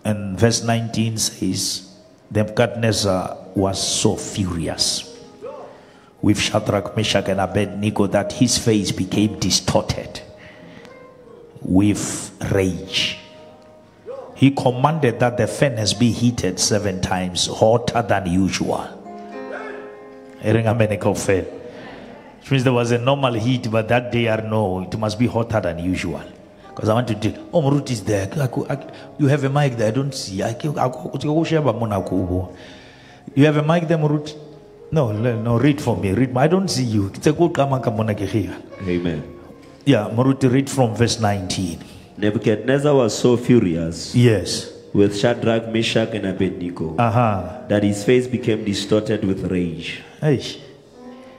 And verse 19 says, Nebuchadnezzar was so furious with Shadrach, Meshach, and Abednego that his face became distorted with rage. He commanded that the furnace be heated 7 times hotter than usual. Which means there was a normal heat, but that day I know it must be hotter than usual. Because I want to tell Marut is there. You have a mic there, I don't see. You have a mic there, Marut? No, read for me. Read. I don't see you. Amen. Yeah, Marut, read from verse 19. Nebuchadnezzar was so furious. Yes. With Shadrach, Meshach, and Abednego that his face became distorted with rage. Hey.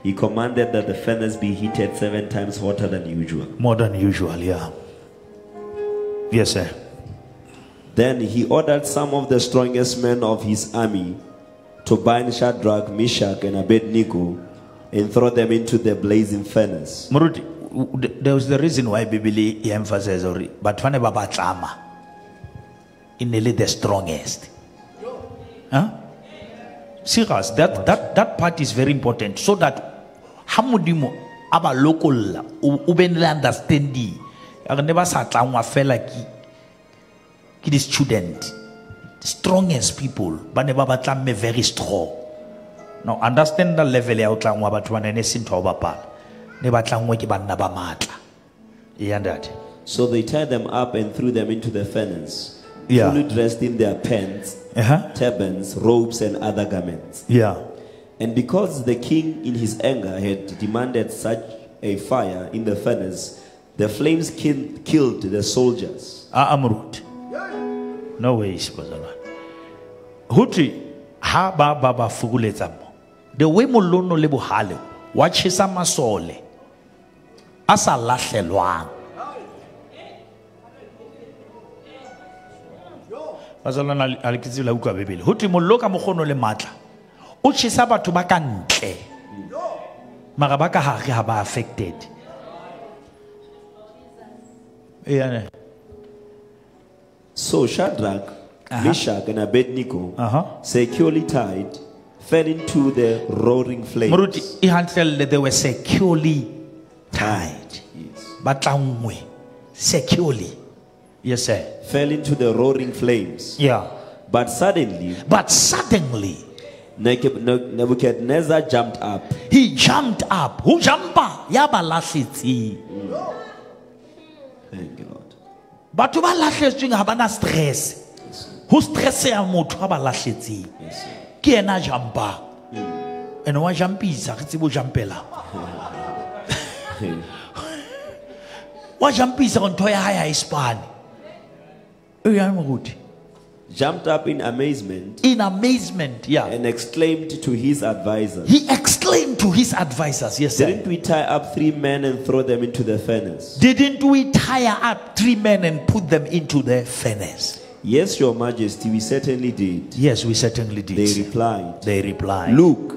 He commanded that the furnace be heated 7 times hotter than usual. More than usual, yeah. Yes, sir. Then he ordered some of the strongest men of his army to bind Shadrach, Meshach, and Abednego and throw them into the blazing furnace. Marut, there was the reason why Bibli emphasizes, but when Baba Tlama, in nearly the strongest. Huh? Serious, that part is very important, so that Hamudimo aba local ubenle understandi. I never sat down with fella ki the student, the strongest people, but never batla very strong. Now understand the level ya utla ngwa batho bana ne sintho ba pala. Ne batla ngwe ke banna ba matla. You understand? So they tied them up and threw them into the furnace, yeah, fully dressed in their pants, turbans, robes, and other garments. Yeah. And because the king in his anger had demanded such a fire in the furnace, the flames killed the soldiers. Amrut. No way, Huti ha baba fuguletsa mo. The way molono le bohale wa tshisa masole a sa lahlelwang. Bazalwana alikizila ukwa Bibele. Huti moloka mogono le matla. O tshisa batho ba ka ntle. Mara ba ka hare ha ba affected. So Shadrach, Meshach, and Abednego, securely tied, fell into the roaring flames. They were securely tied. Yes. But securely. Yes, sir. Fell into the roaring flames. Yeah. But suddenly, Nebuchadnezzar jumped up. He jumped up. Who jumped up? Thank you, Lord. But to balashetsweng ha bana stress. Who stress ya motho ha balashetseng? Ke ena jumpa. And wa jumpisa ke tsebo jumpela. Wa jumpisa ntho ya hae ispane. Jumped up in amazement. In amazement, yeah. And exclaimed to his advisors. He exclaimed to his advisors, yes, sir. Didn't we tie up 3 men and throw them into the furnace? Didn't we tie up 3 men and put them into the furnace? Yes, Your Majesty, we certainly did. Yes, we certainly did. They replied. Look.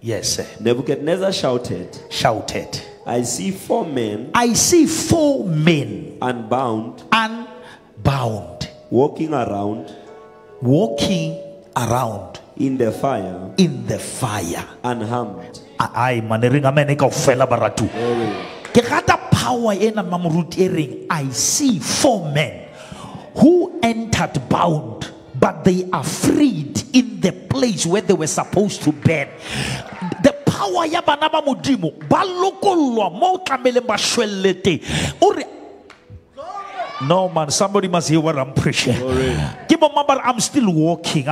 Yes, sir. Nebuchadnezzar shouted. I see 4 men. Unbound. Walking around. In the fire. Unharmed. I see 4 men who entered bound, but they are freed in the place where they were supposed to burn. The power ya bana ba modimo ba lokolwa mo tlamele ba shwellete. No man, somebody must hear what I'm preaching. I'm still walking.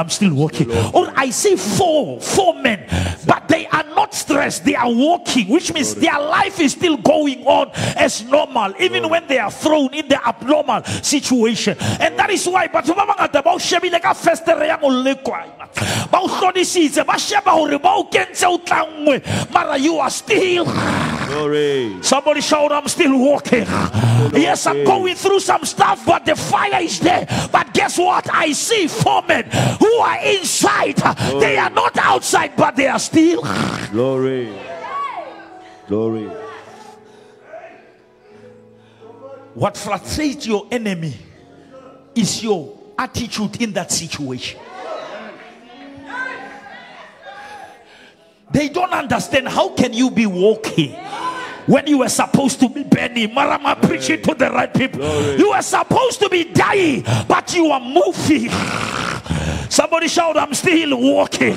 Or I see four men, but they are not stressed. They are walking, which means their life is still going on as normal, even when they are thrown in the abnormal situation. And that is why, but you are still. Somebody shout, I'm still walking. Yes, I'm going through some stuff, but the fire is there. But guess what? I see 4 men who are inside. They are not outside, but they are still. Glory. What frustrates your enemy is your attitude in that situation. They don't understand. How can you be walking when you were supposed to be bending? Marama, preaching to the right people. You were supposed to be dying, but you are moving. Somebody shout, I'm still walking.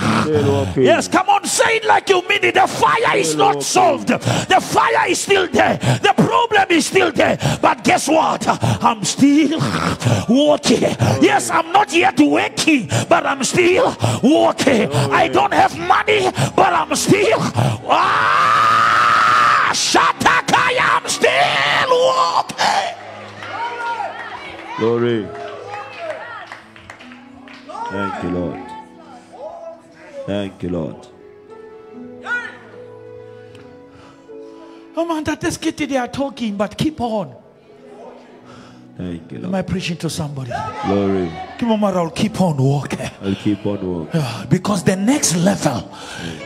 Yes, come on, say it like you mean it. The fire is not solved. The fire is still there. The problem is still there. But guess what? I'm still walking. Yes, I'm not yet waking, but I'm still walking. I don't have money, but I'm still Shatakaya, I'm still walking. Glory. Thank you, Lord. Thank you, Lord. Oh man, that Sekete, they are talking, but keep on. Thank you, Lord. Am I preaching to somebody? Glory. I'll keep on walking. I'll keep on walking. Because the next level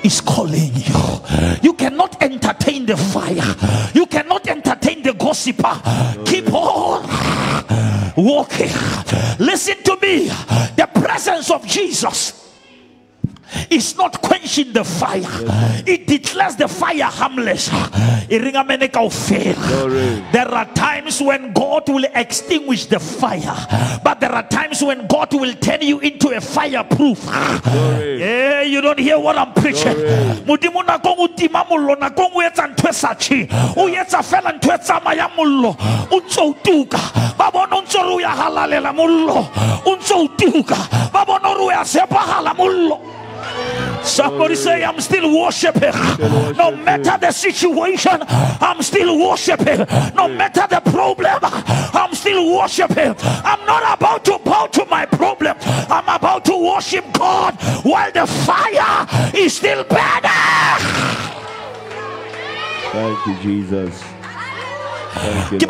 is calling you. You cannot entertain the fire. You cannot entertain the gossiper. Keep on walking. Listen to me. The presence of Jesus is not quenching the fire. It declares the fire harmless. There are times when God will extinguish the fire, but there are times when God will turn you into a fireproof. Yeah, you don't hear what I'm preaching. Somebody say, I'm still worshiping. No matter the situation, I'm still worshiping. No matter the problem, I'm still worshiping. I'm not about to bow to my problem. I'm about to worship God while the fire is still burning. Thank you, Jesus. Thank you.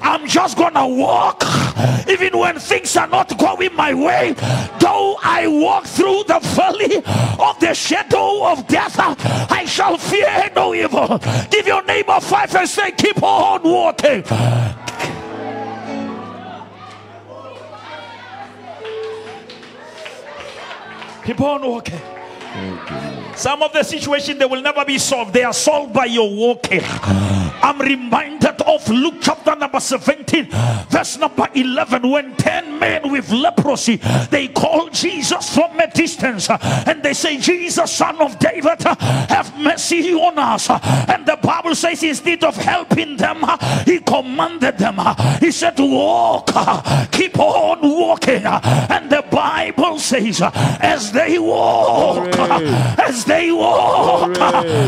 I'm just gonna walk even when things are not going my way. Though I walk through the valley of the shadow of death, I shall fear no evil. Give your neighbor 5 and say, keep on walking. Keep on walking. Some of the situations, they will never be solved. They are solved by your walking. I'm reminded of Luke chapter number 17 verse number 11, when 10 men with leprosy, they call Jesus from a distance and they say, Jesus, son of David, have mercy on us. And the Bible says, instead of helping them, he commanded them. He said, walk, keep on walking. And the Bible says, as they walk, as they walk,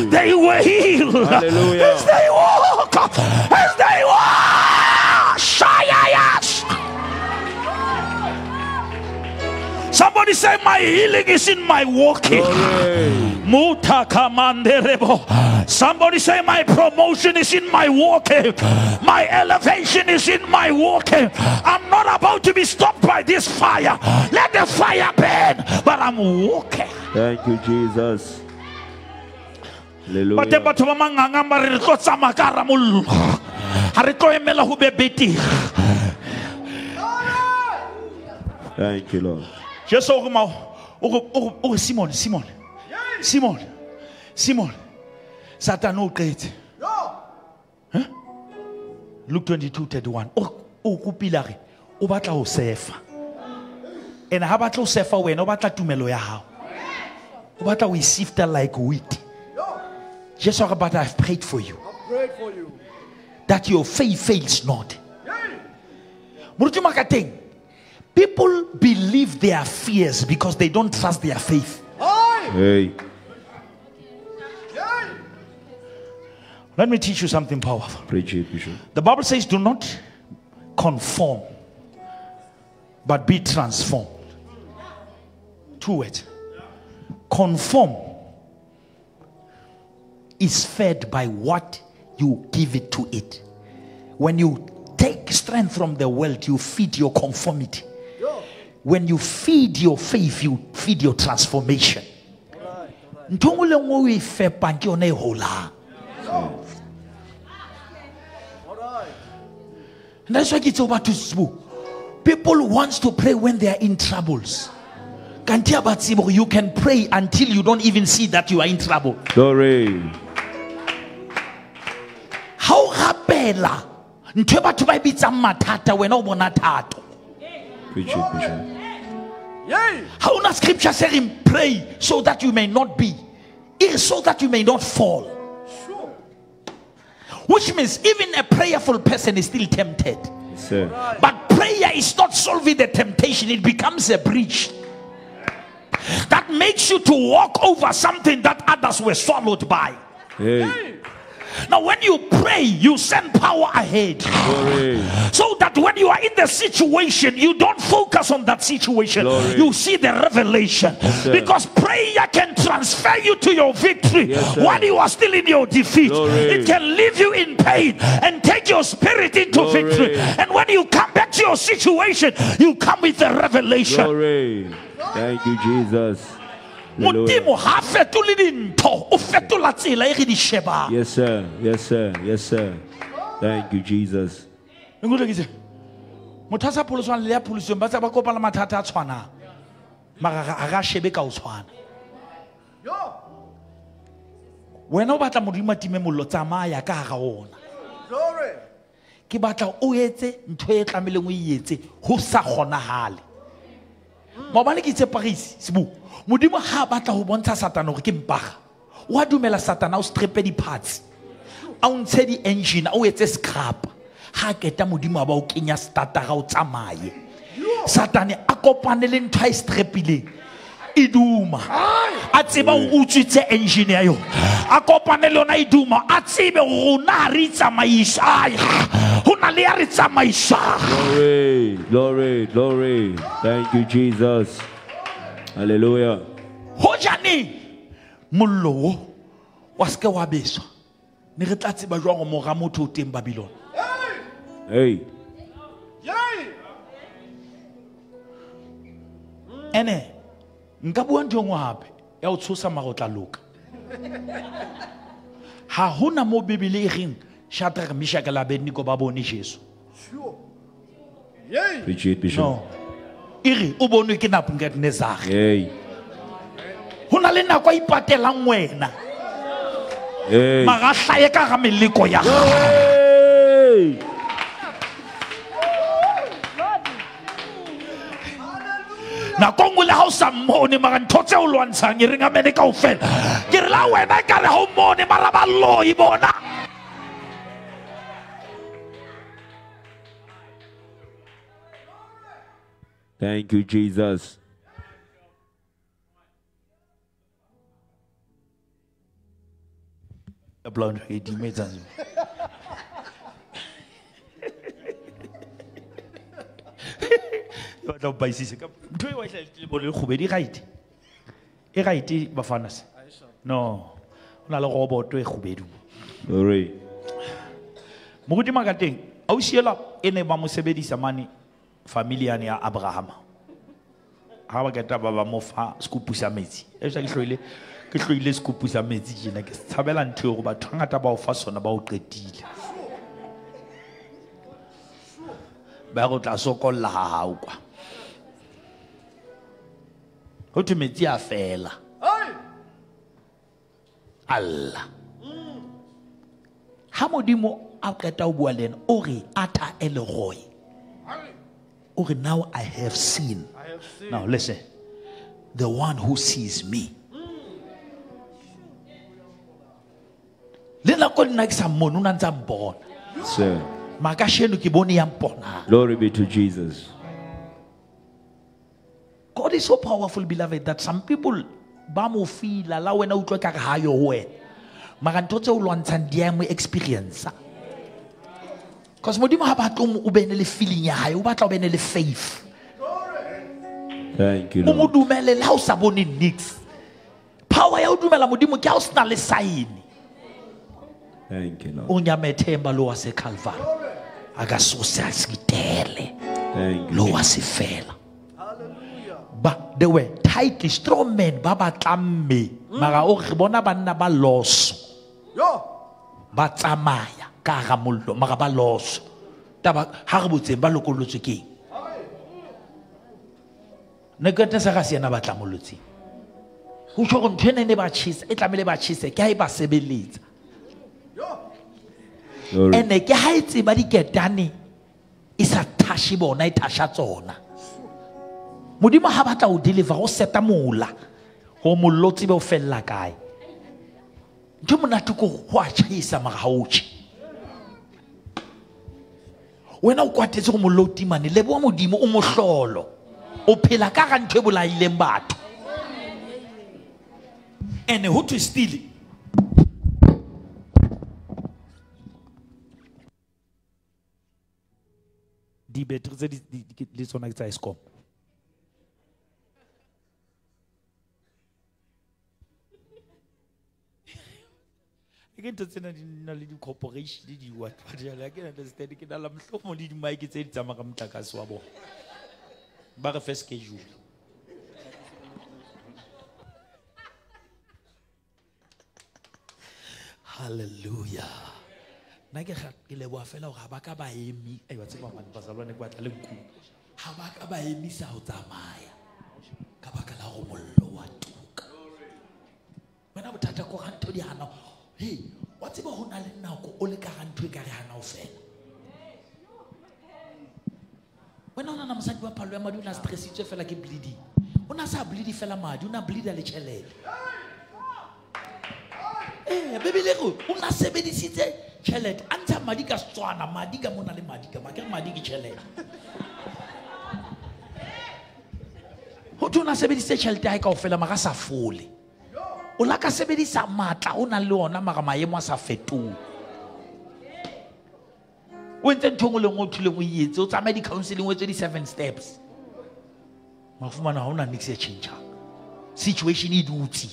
they were healed. Hallelujah. As they walk, as they walk, Shayayas. Somebody say, my healing is in my walking. Somebody say, my promotion is in my walking. My elevation is in my walking. I'm not about to be stopped by this fire. Let the fire burn, but I'm walking. Thank you, Jesus. Hallelujah. Thank you, Lord. Just Simon. Satan no great. Luke 22:31. Kupilare. O batla ho sefa. And ha batla ho sefa wena, o batla tumelo ya hao. O batla ho sifta like wheat. Just talk about, I've prayed for you. That your faith fails not. People believe their fears because they don't trust their faith. Hey. Let me teach you something powerful. Preach it, Bishop. The Bible says, do not conform, but be transformed. 2 words. Conform is fed by what you give it to it. When you take strength from the world, you feed your conformity. when you feed your faith, you feed your transformation. Ntongole ngwe we fepa ke yona e holang. And that's why it's over to people wants to pray when they are in troubles. You can pray until you don't even see that you are in trouble. Glory. How rapela ntwe batho ba bitsa mathata wena o bona thato. Preach it. How na scripture saying pray so that you may not be, it is so that you may not fall. Which means even a prayerful person is still tempted. Sir. But prayer is not solving the temptation, it becomes a bridge that makes you to walk over something that others were swallowed by. Hey. Now when you pray, you send power ahead. Glory. So that when you are in the situation, you don't focus on that situation. Glory. You see the revelation. Yes, because prayer can transfer you to your victory, yes, while you are still in your defeat. Glory. It can leave you in pain and take your spirit into Glory. victory. And when you come back to your situation, you come with the revelation. Glory. Thank you, Jesus. Yes sir. Yes, sir. Yes, sir. Thank you, Jesus. Wena o batla modimo time mollo tsamaya ka ga ona. Glory. Ke batla o etse ntho e tlameleng o etse ho sa kgonahale. Mabane ke tse Paris sibu. Modimo ha batla ho bontsha Satana hore ke mpaga. Wa dumela Satana o strepe di parts. A o ntshe di engine, a o etse scrap. Ha keta modimo ba o kenya starter ga o tsamaye. Satane a kopane le ntho e strepileng. Iduma a tseba o utswitse engine ya yona a kopane le yona iduma a tsebe rona re tsamaisa hona le ya re tsamaisa. Glory, glory, glory. Thank you, Jesus. Hallelujah. Ho jane mollo wa ske wa beswa ne re tla tseba jwang mo ga motho o teng Babylon. Hey. Ene nka bua ntho ngwe hape ya o tshosa magotla loka. Ha hona mo Bibele e reng Shadrach, Meshach le Abednego ba bone Jesu. Sure. Yay. Preach it, Bishop. No. Iri o bonwe ke Nebukadnezar. Hey. Hona le nako a ipatelang wena. Hey. Maga hlaye ka ga meleko ya. Hey. Na kongwe le ha o sa mmone mara ntho tse o lwantshang e reng amene kaofela ke re la wena ka re ha o mmone mara ba loi bona. Thank you, Jesus. Blonde he dimetse. Don't buy this. Do you want to khubedi right? E right bafana se. No. Ona le robot e khubedu. Glory. Mogodi magateng, au siela ene ba mo sebedisa mane familia ya Abraham. Ha ba keta ba mo fa skupu sa metsi. E tsa ke hloile skupu sa metsi jena ke tshabela ntho go batho ngata ba o fa sona ba o qetile. Ba go tla sokolla hao kwa. Ho tu metsi a fela. Allah. Ha modimo a keta o bua lena o re ata elroy. O re now I have seen. Now listen. The one who sees me. Lena ko nna ke sa mona una ntsa mbona. Sir. Makasheno ke bone ya mpona. Glory be to Jesus. God is so powerful, beloved, that some people ba mo feel la wena utlwe ka ga yo wena. Mara ntotse o lwantshang dia mo experience. Because modimo ha batlo o bene le feeling ya hae, o batla o bene le faith. Thank you, Mo Lord. dumele la o sa bone nix. Power ya o dumela modimo ke a o sna le sign. Thank you, Lord. O nyamethemba lo wa se Calvary. Aga so sa skitele. Thank you. Lo wa se fela. they were tightly strong men ba batlamme mara o re bona banna ba loso ba tsamaya ka ga mollo mara ba loso taba ha re botseng ba lokolotswe keng ne ka tsa ga siana ba tlamolotsi ho tshwa go ntwene ne ba tshisa e tlamele ba tshise ke ha e ba sebeletsa ene ke ha itse ba diketane isa tashi bona e tasha tsona modimo ha batla o deliver o seta mola ho molotsi be o fella kae ntho monate ko ho a tshisa mara ha o tshi wena o kwatetse go moloti mane le bo modimo o mohlolo o phela ka ga ntwe bolaileng batho ene ho to steal di battery tse di tsona ke tsa Eskom ke ntse tsena di na le di corporation di what jala ke understand ke dala mhlomo le di mic tse di tsama ka mtlakase wa bona ba re first schedule hallelujah na ke le boa fela go ba ka ba emi ai wa tseba mane ba zalwane kwa tla le nku ha ba ka ba emisa ho tsamaya ka baka la go mollo wa tuka bona bothata ko ga ntho di hana hey wa tseba ho na le nako o le ka ga ntho e ka re hana o fela wena ona na mosadi wa phalo ya madi una stressitswe fela ke bleeding ona sa bleedi fela madi una bleeda le chelete bebele go una sebedisitse chelete anta madi ka tswana madi ka mona le madi ka ma ke madi ke chelete ho tuna sebedisitse chelete ha e ka o fela maka sa fole o la ka sebedisa matla o na le ona maka maemo a sa fetole o ntse nthong le ngo thule go yetse o tsamaya di counseling o etse di 7 steps mafumana ha ona nix ya change situation e dutsi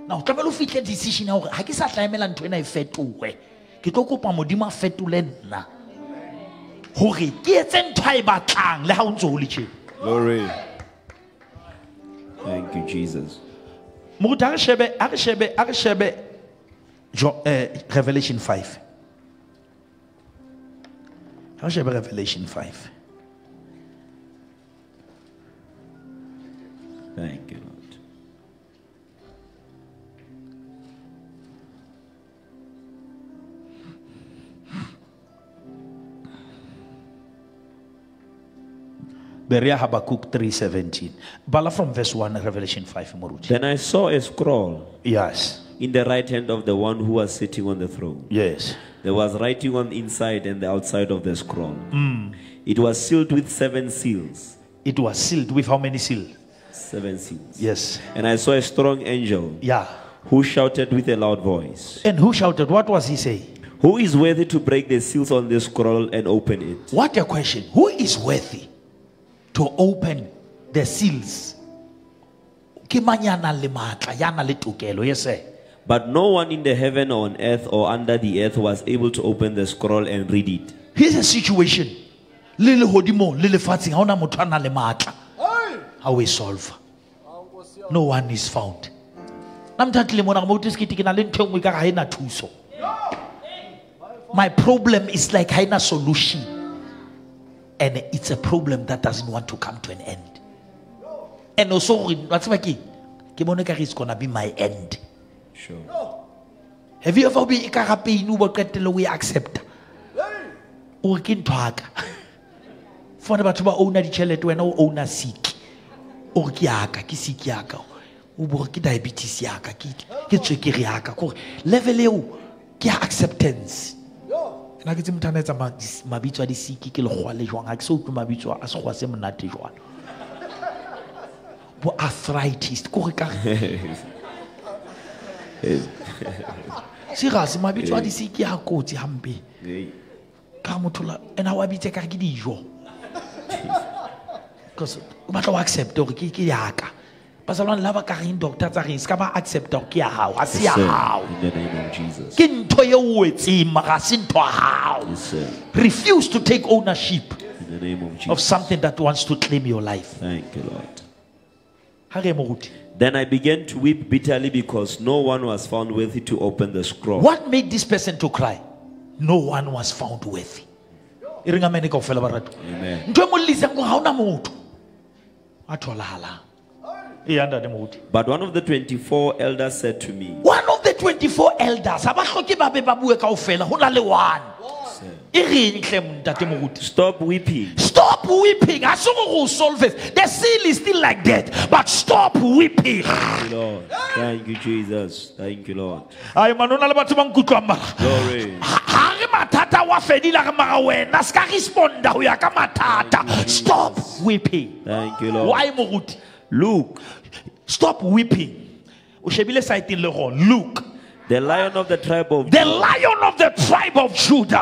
now tlamelo fihle decision ya hore ha ke sa tlaemela ntho ena e fetoge ke tlo kopa modimo a fetole nna hore ke etse ntho e batlang le ha o ntse o le tjhe glory thank you Jesus mo ga re shebe Revelation 5 ha shebe Revelation 5 thank you Berea Habakkuk 3:17. Bala from verse 1, Revelation 5. Moruti. Then I saw a scroll. Yes. In the right hand of the one who was sitting on the throne. Yes. There was writing on the inside and the outside of the scroll. It was sealed with 7 seals. It was sealed with how many seals? 7 seals. Yes. And I saw a strong angel. Yeah. Who shouted with a loud voice. And who shouted? What was he saying? Who is worthy to break the seals on the scroll and open it? What a question. Who is worthy to open the seals? Yes, sir. But no one in the heaven or on earth or under the earth was able to open the scroll and read it. Here's a situation. Lele hodimo, lele fatsing, haona motho a nang le matla. How we solve? No one is found. My problem is like haina solution. And it's a problem that doesn't want to come to an end. And also, what's my key? Kimoneka is gonna be my end. Sure. Have you ever been ikarape inu ba qetelo we accept? O ke ntwaka. For batho ba owner di chelete wena o owner sick. O ke yaka, ke sick yaka. O bo ke diabetes yaka, ke tswekere yaka. Ko level eo ke acceptance. Na ke tsimthana tsa mabitso a di sick ke le gwa le jwang ha ke so utlwa mabitso a se gwa se monate jwang. Bo arthritis ko re ka Serious mabitso a di sick ya kotsi hampe. Ka mothola ena wa bitse ka ke dijo. Because o batla o accept hore ke yaka. Bazalwane laba ka reng doctor tsa reng ska ba accept hore ke ya hao ha se ya hao. In the name of Jesus. Ke ntho ye o etseng mara se ntho ya hao. Refuse to take ownership. In the name of Jesus. of something that wants to claim your life. Thank you, Lord. Hage moruti. Then I began to weep bitterly because no one was found worthy to open the scroll. What made this person to cry? No one was found worthy. Amen. But one of the 24 elders said to me, one of the 24 elders, stop weeping. Stop weeping. The seal is still like that, but stop weeping. Thank you, Lord. Thank you, Jesus. Thank you, Lord. Glory. Stop weeping. Thank you, Lord. Why moruti? Look, stop weeping. Look, the lion of the tribe of the lion of the tribe of Judah,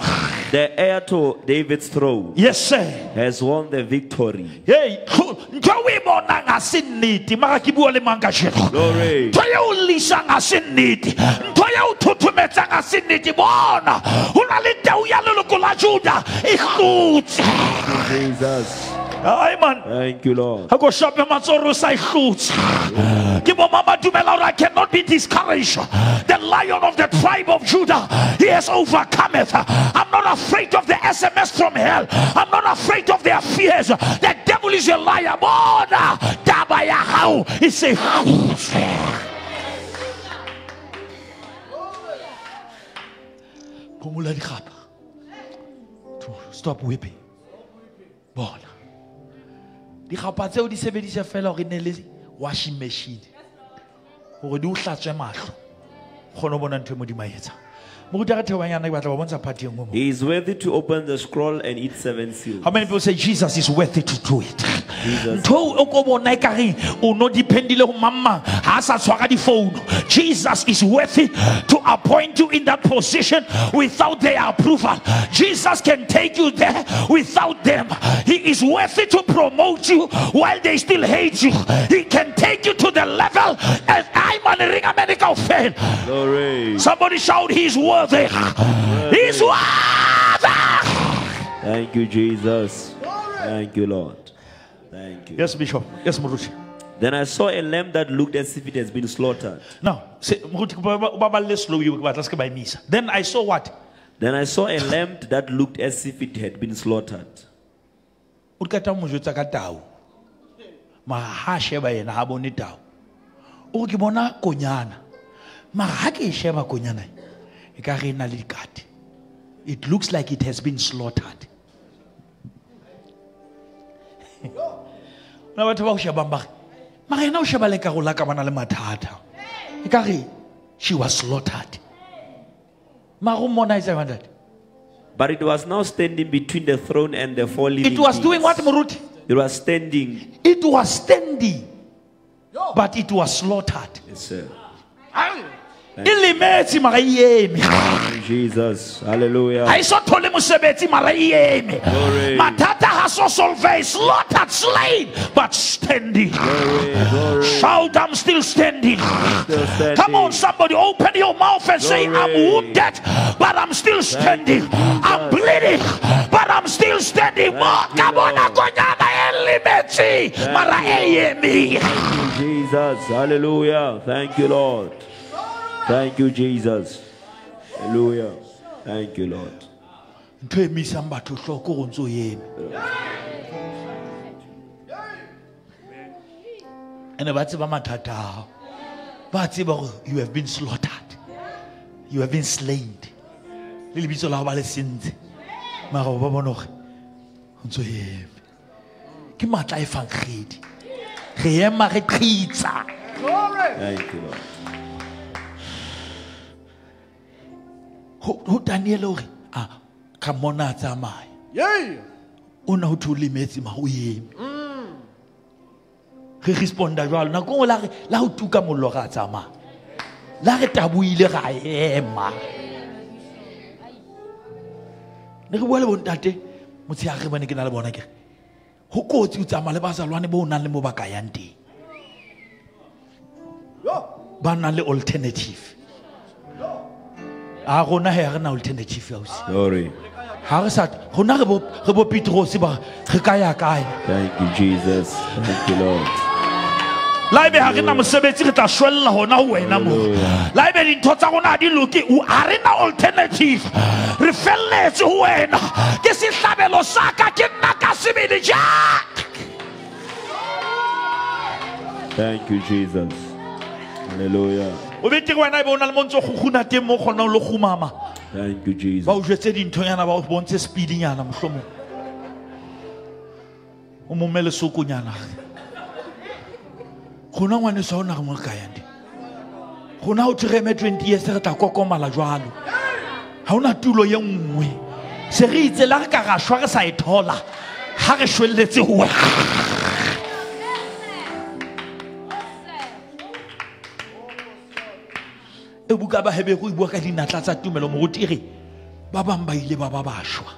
the heir to David's throne, yes sir, has won the victory. Hey, glory. Jesus. Thank you, Lord. I cannot be discouraged. The lion of the tribe of Judah, he has overcome it. I'm not afraid of the SMS from hell. I'm not afraid of their fears. The devil is a liar. He says, stop weeping. Bona. Di gapa tseo di sebedisa fela hore ne le washing machine. Hore di o hlatswe mahlo. Kgone bona ntwe mo di maetsa. Mo go batla ba bontsha party engwe mo. He is worthy to open the scroll and eat 7 seals. How many people say Jesus is worthy to do it? Jesus. Jesus is worthy to appoint you in that position without their approval. Jesus can take you there without them. He is worthy to promote you while they still hate you. He can take you to the level and I'm on a ring of medical fail. Glory. Somebody shout, he's worthy. He's worthy. Thank you, Jesus. Thank you, Lord. Thank you. Yes, Bishop. Yes, Muruti. Then I saw a lamb that looked as if it has been slaughtered. Now, then I saw what? Then I saw a lamb that looked as if it had been slaughtered. It looks like it has been slaughtered. She was slaughtered. But it was now standing between the throne and the four living It was beings. doing what, Muruti? It was standing. It was standing, but it was slaughtered. Yes, sir. Jesus. Hallelujah. I saw Tolemusebeti Maraye. Matata has also slaughtered, slain, but standing. Glory. Shout, I'm still standing. Still standing. Come on, somebody, open your mouth and say, I'm wounded, but I'm still standing. I'm bleeding, but I'm still standing. Come on, Thank you, Jesus. Hallelujah. Thank you, Lord. Thank you, Jesus. Hallelujah. Thank you, Lord. And you have been slaughtered. You have been slain. Little bit of our sins. Thank you, Lord. Who Daniel come on at my una to limit him who he responded well na go la ho tuka mollo ga tsama la re tabuile ga ema ne go bole bontate motse ya re bone ke na le bona ke ho kotsi o tsama le bazalwane bo nang le mo baka yang teng ba na le alternative. Glory. Thank you, Jesus. Thank you, Lord. Laibe ha rena mosebetsi re tla shwella hona ho wena mo. Laibe dintho tsa rona di loke o arena alternative. Re felletse ho wena. Ke sehlabelo sa ka ke nna ka sebele ja. Thank you, Jesus. Hallelujah. O bete wena e bona le montso go khuna teng mo gona lo khumama. Thank you, Jesus. Ba o jetse dintho yana ba o bontshe speeding yana mohlomo. O mo mele sokunyana. Gona ngwane sa ona re mo ka yandi. Gona o tireme 20 years re tla kokomala jwalo. Ha ona tulo ye nngwe. Se re itse la re ka ga shwa re sa ithola. Ha re shwelletse ho wena. E buka ba hebe go ibua ka dinatla tsa tumelo mo go tire. Ba bang ba ile ba bashwa.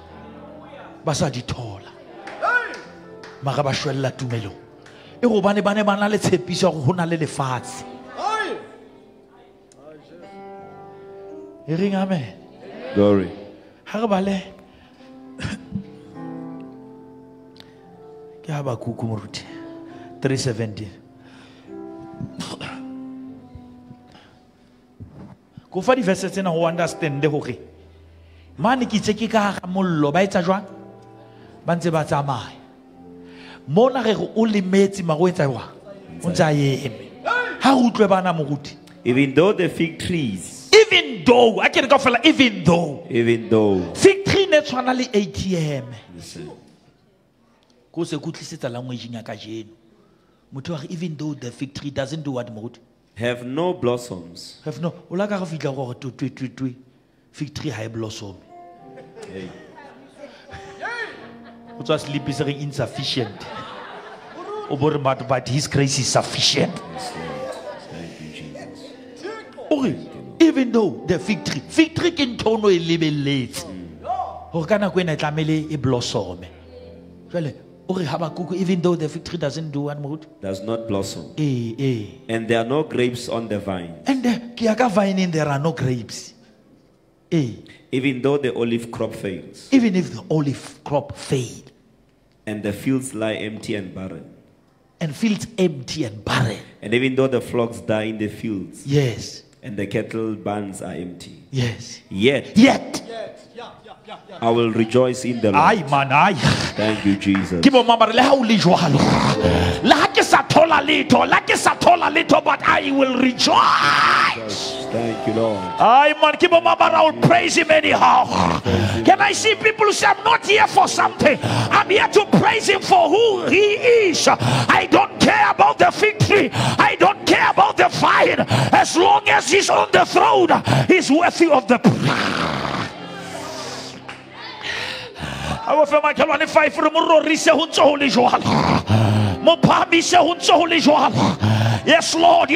Ba sa di thola. Mara ba shwella tumelo. E go bane bana le tshepiso go hona le lefatshe. E ring amen. Glory. Ha re bale. Ke aba kuku moruti 3:17. Go fa di verse tsena ho understand hore mane ke tseke ka ga mollo ba etsa jwang ba ntse ba tsamaya mona re go o lemetse mago etsa jwang o ntse a eme ha go utlwe bana moruti Even though the fig trees, even though I can go fela even though fig tree ne tshwana le ATM go se go tlisetsa language ya ka jeno motho wa even though the fig tree doesn't do what moruti have no blossoms. have no o la ka go fitla go twi fig tree high blossom Hey. It was sleep is insufficient. But his grace is sufficient. Thank you, Jesus. Okay. Even though the fig tree can turn a little late. Organa kwena tlamele e blossom. Jwale ore Habakkuk even though the fig tree doesn't do one mood Does not blossom. And there are no grapes on the vine. and kiaka vine there are no grapes. Even though the olive crop fails. Even if the olive crop fail And the fields lie empty and barren. and fields empty and barren. And even though the flocks die in the fields. Yes. And the cattle barns are empty. Yes. Yet I will rejoice in the Lord. Ay man ay. Thank you, Jesus. Ke bo mama le ha o le jwalo. Le ha ke sa thola letho but I will rejoice. Thank you, Lord. Ay man ke bo mama I will praise him anyhow. Can I see people who say I'm not here for something. I'm here to praise him for who he is. I don't care about the fig tree. I don't care about the vine. As long as he's on the throne, he's worthy of the I will feel my kalwane five for Mororise Hunzoli Joal. Mopabi se Hunzoli Joal. Yes, Lord,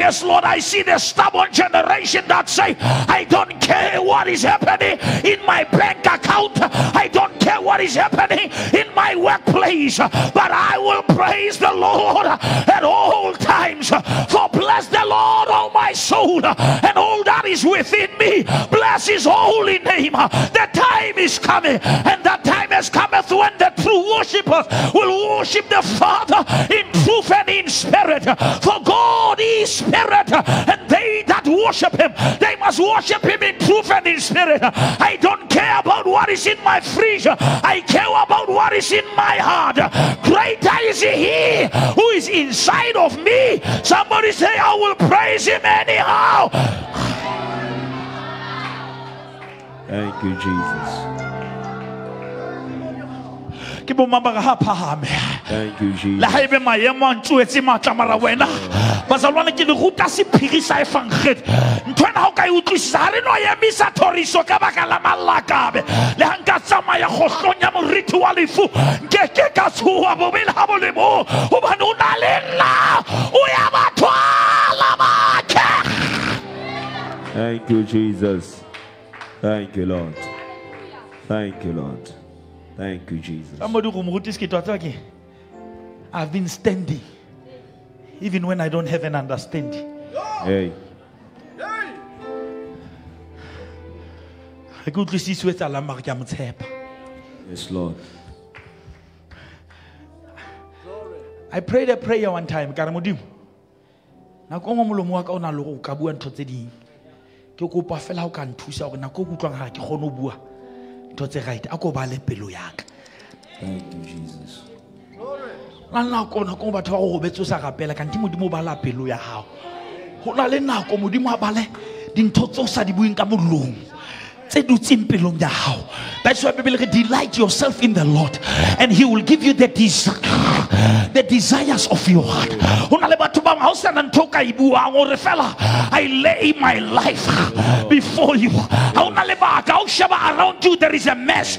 I see the stubborn generation that say, I don't care what is happening in my bank account. I don't care what is happening in my workplace. But I will praise the Lord at all times. For bless the Lord, all my soul, and all that is within me. Bless his holy name. The time is coming, and that time has cometh when the true worshippers will worship the Father in truth and in spirit. For God is spirit, and they that worship him, they must worship him in truth and in spirit. I don't care about what is in my fridge. I care about what is in my heart. Greater is he who is inside of me. Somebody say, I will praise him anyhow. Thank you, Jesus. Thank you, Jesus. La haebe maemo a ntsuetse matla mara wena bazalwane ke le ruta sephiri sa evangeli ntwana ha o ka utlwisisa ha re no emisa thoriso ka baka la malakabe le ha nka tsamaya kgohlonya moriti wa lefu nkeke ka tshuwa bobele ha bolemo hobane o na le nna o ya bathwala bakhe. Thank you, Jesus. Thank you, Lord. Thank you, Lord. Thank you, Jesus. I've been standing even when I don't have an understanding. Hey. Yes, Lord. I prayed a prayer one time. Karamodimo. Na ko ngo molomo wa ka ona le go ka bua ntho tse ding. Ke kopa fela o ka nthusa gore na ko butlwang ga ke gone o bua ntho tse right. A ko ba le pelo ya ka. Thank you, Jesus. La kona ko batho ba go betso sa gapela ka ntimo dimo ba la pelo ya hao. Go na le nako modimo a bale dintho tso sa di buing ka bolong. That's why people delight yourself in the Lord, and He will give you the desires of your heart. I lay my life before you. Around you there is a mess.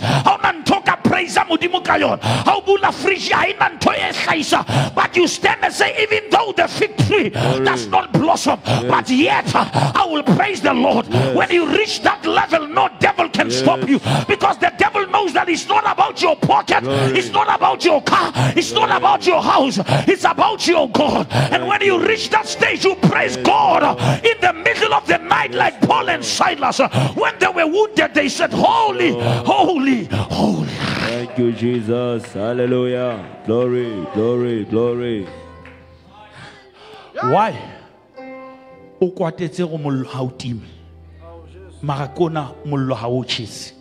But you stand and say, even though the fig tree does not blossom, but yet I will praise the Lord. When you reach that level, no devil can stop you, because the devil knows that it's not about your pocket, it's not about your car, it's not about your house, it's about your God. And when you reach that stage, you praise God in the middle of the night, like Paul and Silas. When they were wounded, they said, holy, holy, holy. Thank you, Jesus. Hallelujah. Glory, glory, glory. Why? Okwatetse go mollo ha o time. Mara kona mollo ha o tshese.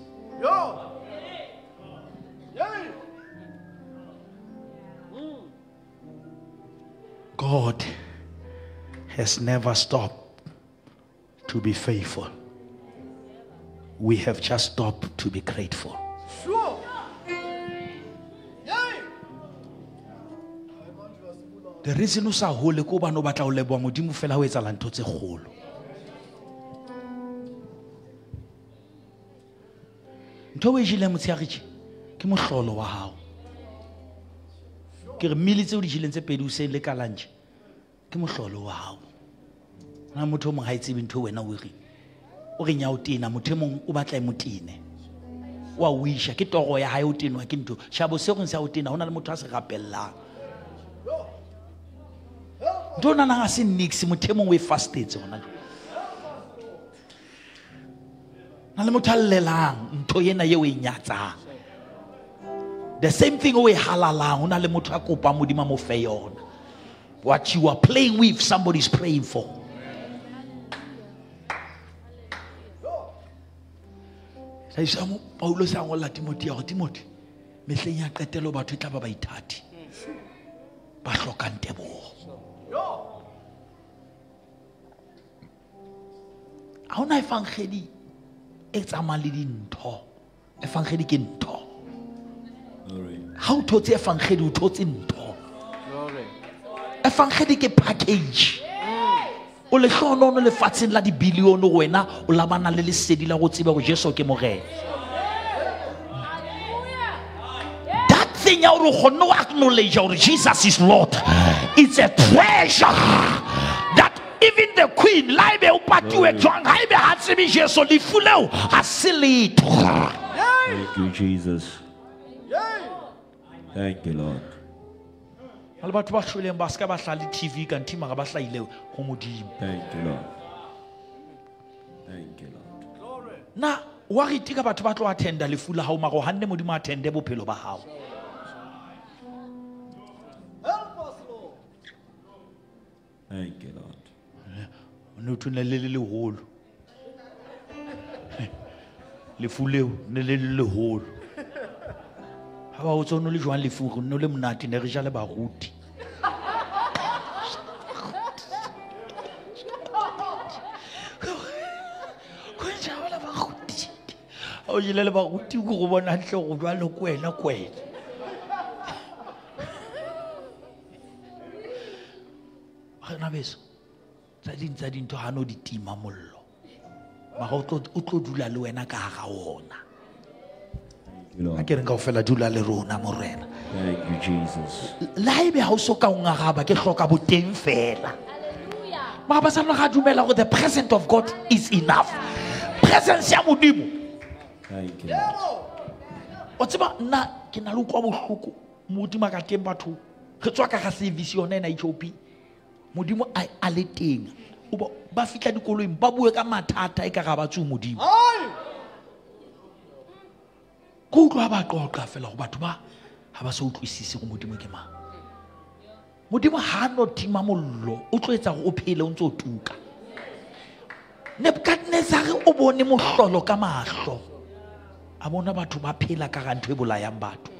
God has never stopped to be faithful. We have just stopped to be grateful. Sure. The reason o sa hole ko ba no batla o leboa modimo fela ho etsa lantho tse kgolo. Ntho e jile motshiagitse ke mohlolo wa hao. Ke re mili tse o di jileng tse pedi o se le ka lunch ke mohlolo wa hao. Na motho o mong ha itsebe ntho wena o re o re nya o tina motho mong o batla e motine. Wa wisha ke toro ya hae o tinwa ke ntho shabo se go nse o tina hona le motho a se rapellang. Dona na se nix motho mong we fastetse hona. Na le motho a llelang ntho yena ye o e nyatsang. The same thing we halalang hona le motho a kopa modimo mo fe yona. What you are playing with, somebody is praying for. Sa isamo Paulo sa ngola Timothy ya Timothy mehleng ya qetelo batho tla ba ithati ba hlokang teboho. Ha ona evangeli e tsamang le dintho. Evangeli ke ntho. Ha o thotse evangeli o thotse ntho. Evangeli ke package. O le hlono le fatseng la di billion wena o labana le lesedi la go tseba go Jesu ke morena. That thing ya o go acknowledge or Jesus is Lord. It's a treasure that even the queen live upatiwe jwang ha ibe ha tsebe Jesu le fuleo a selito. Thank you, Jesus. Thank you, Lord. Al batho ba hloleng ba ska ba hlale TV ka ntima ga ba hlaile go modimo. Thank you, Lord. Thank you, Lord. Na wa re tika batho ba tlo attenda le fula ha o mago hanne modimo attende bophelo ba hao. Help us, Lord. Thank you, Lord. No tune le holo. Le fuleo ne le holo. Ha ba o tsono le jwang le furu no le monate ne re ja le ba ruti. Go ja ba ba ruti. O jile le ba ruti go bona ntle go jwa le kwena kwena. Bana beso. Tsa dintho ha no di tima mollo. Ma go tlo dula le wena ka ga ona. Lord. Thank you, Jesus. The presence of God is enough. Presence ya modimo. Thank you, Lord. O tseba nna ke na le kwa bohloko modimo ka teng batho re tswa ka ga service yona na Ethiopia modimo a le teng o ba fitla dikoloing ba bue ka mathata e ka ga batho modimo. go utlwa ba qoqa fela go batho ba ha ba se utlwisise go modimo ke mang. Modimo ha no tima mollo o tlo etsa go o phele o ntse o tuka. Nebukadnezar o bone mohlolo ka mahlo a bona batho ba phela ka ga ntho e bolayang batho.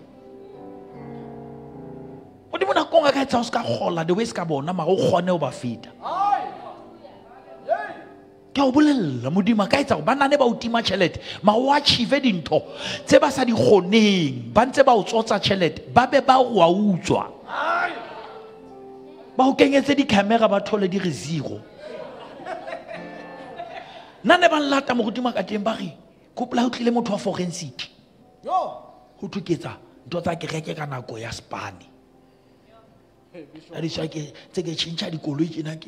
Modimo na konga ka etsa o ska gola the way ska bona ma go kgone o ba feta. Ke o bolella modimo ka etsa go ba nane ba o tima tšhelete ma o achieve dintho tse ba sa di kgoneng ba ntse ba o tsotsa tšhelete ba be ba o a utswa ba o kenyetse di camera ba thole di re zero. Nane ba lata mo godimo ka teng ba re kopla o tlile motho wa forensic go thuketsa ntho tsa kereke ka nako ya spane. A di sa ke tseke tšhintšha dikoloi tsena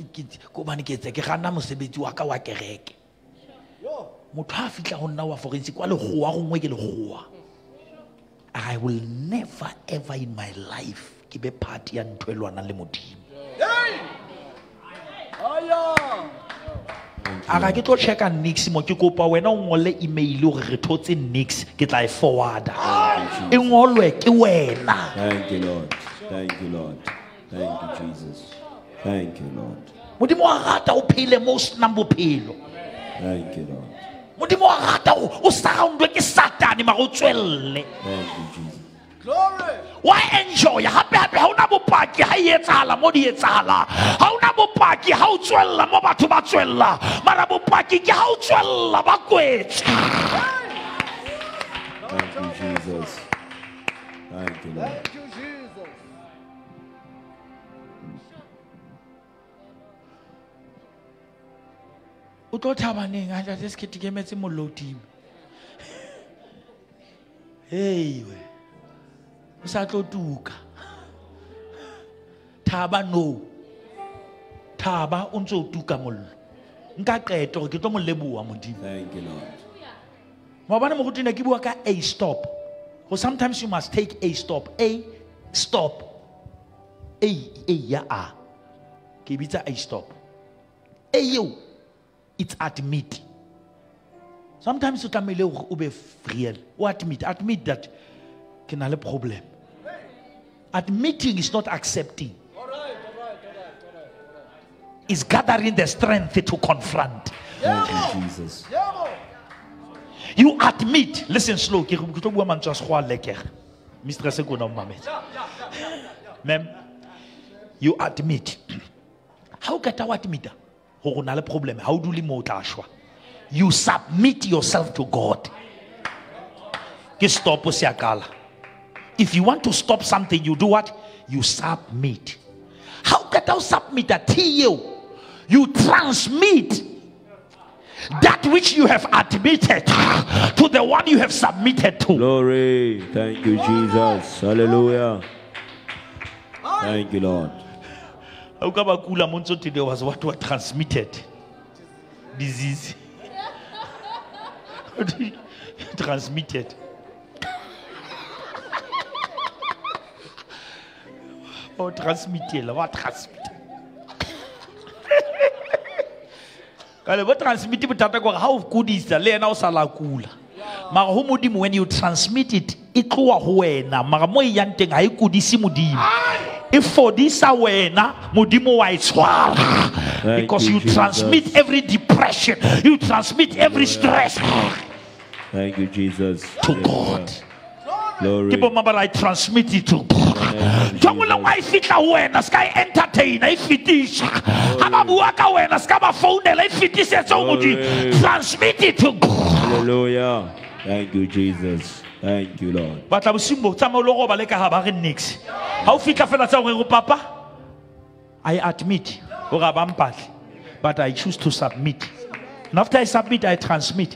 ko bane ke tseke gana mosebetsi wa ka wa kereke. Motho a fitla go nna wa forensic wa legoa gongwe ke legoa. I will never ever in my life ke be part ya ntho e lwana le modimo. Aga ke tlo checka nix mo ke kopa wena o ngole email gore re thotse nix ke tla e forwarda. E ngolwe ke wena. Thank you, Lord. Thank you, Lord. Thank you, Jesus. Thank you, Lord. Modimo wa rata o phele mo senang bophelo. Thank you, Lord. Modimo wa rata o surroundwe ke Satane ma go tswelle. Thank you, Jesus. Glory. Wa enjoy hape ha una bopaki ha e etsala mo di etsala. Ha una bopaki ha o tswella mo batho ba tswella. Mara bopaki ke ha o tswella ba kwetsa. Thank you, Jesus. Thank you, Lord. Thank you, Jesus. O tlo thabaneng a ja Sekete ke metse mollo team. Hey we. O sa tlo tuka. Thaba no. Thaba o ntse o tuka mollo. Nka qeto ke tlo mo leboa modimo. Thank you, Lord. Mo bana mo go tina ke bua ka a stop. Or sometimes you must take a stop. A stop. A ya a. Ke bitsa a stop. A yo. It's admit. Sometimes you tlamehile o be real. O admit that ke na le problem. Admitting is not accepting. All right. It's gathering the strength to confront. Thank you, Jesus. You admit. Listen slow. Ke tlo bua mantswe a sekgowa lekere. Mistress e kona o mametse. Ma'am, you admit. How kata o admita? Ho na le problem. How do you mo tla shwa? You submit yourself to God. Ke stop o siakala. If you want to stop something, you do what? You submit. How can you submit that to you? You transmit that which you have admitted to the one you have submitted to. Glory. Thank you, Jesus. Hallelujah. Thank you, Lord. Ukabakula monso today was what was transmitted. Disease. Transmitted. Oh, transmitted. What transmitted? What transmitted? But how good is the learn how sala kula? Mara ho modimo when you transmit it, ikwa hoena. Mara mo yanteng ha ikudisi modimo. If for this awena, modimo wa itshwara. Because you transmit every depression, you transmit every stress. Thank you, Jesus. To God. Glory. People remember I transmit it to God. Jongula wa ifita wena sky entertain ifitisha. Amabuaka wena skaba phone la ifitisha somudi. Transmit it to God. Hallelujah. Thank you, Jesus. Thank you, Lord. But I simbo tsama lo ba le ka ha ba re nix. Ha o fitla fela tsa go papa. I admit o ga ba mpatli, but I choose to submit. And after I submit, I transmit.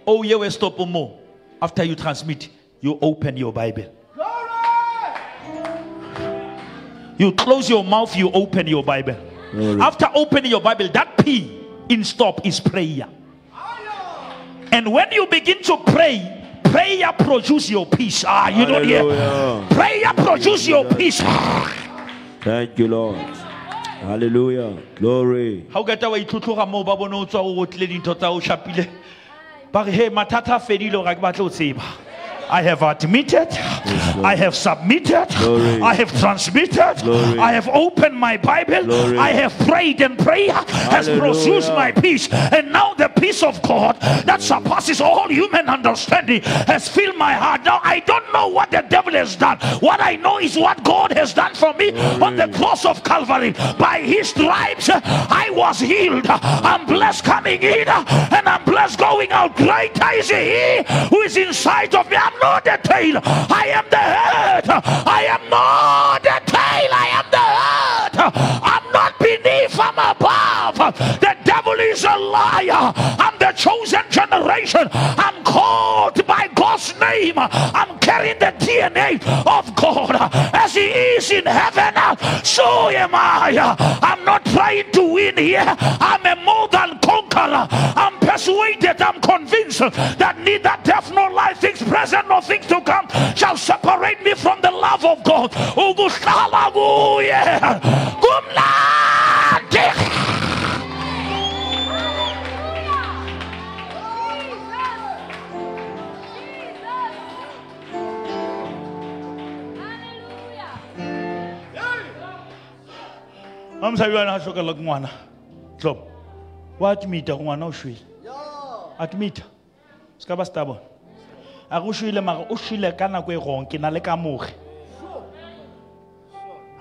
Oh, yeah, we stop more. After you transmit, you open your Bible. You close your mouth, you open your Bible. Glory. After opening your Bible, that P in stop is prayer. And when you begin to pray, prayer produces your peace. You don't hear? Prayer produces your peace. Thank you, Lord. Hallelujah. Glory. How get away to mo ba bona o tswa o tle dintho tsa o shapile But hey, matata fedilo ra ke batla o tseba. I have admitted, I have submitted, Glory. I have transmitted, Glory. I have opened my Bible, Glory. I have prayed, and prayer has produced my peace. And now the peace of God that surpasses all human understanding has filled my heart. Now I don't know what the devil has done. What I know is what God has done for me on the cross of Calvary. By his stripes I was healed. I'm blessed coming in and I'm blessed going out. Greater is he who is inside of me. I'm not the tail, I am the head. I am not the tail, I am the head. I'm not beneath, I'm above. The devil is a liar. I'm the chosen generation. I'm called by God's name. I'm carrying the DNA of God. As he is in heaven, so am I. I'm not trying to win here. I'm a more than conqueror. I'm persuaded, I'm convinced that neither death nor life, things present nor things to come, shall separate me from the love of God. I'm sorry, I'm not sure like one. So, what meet a one? No, she at meet. Scabastabo. I go shile ma o shile kana go gon ke na le ka moge.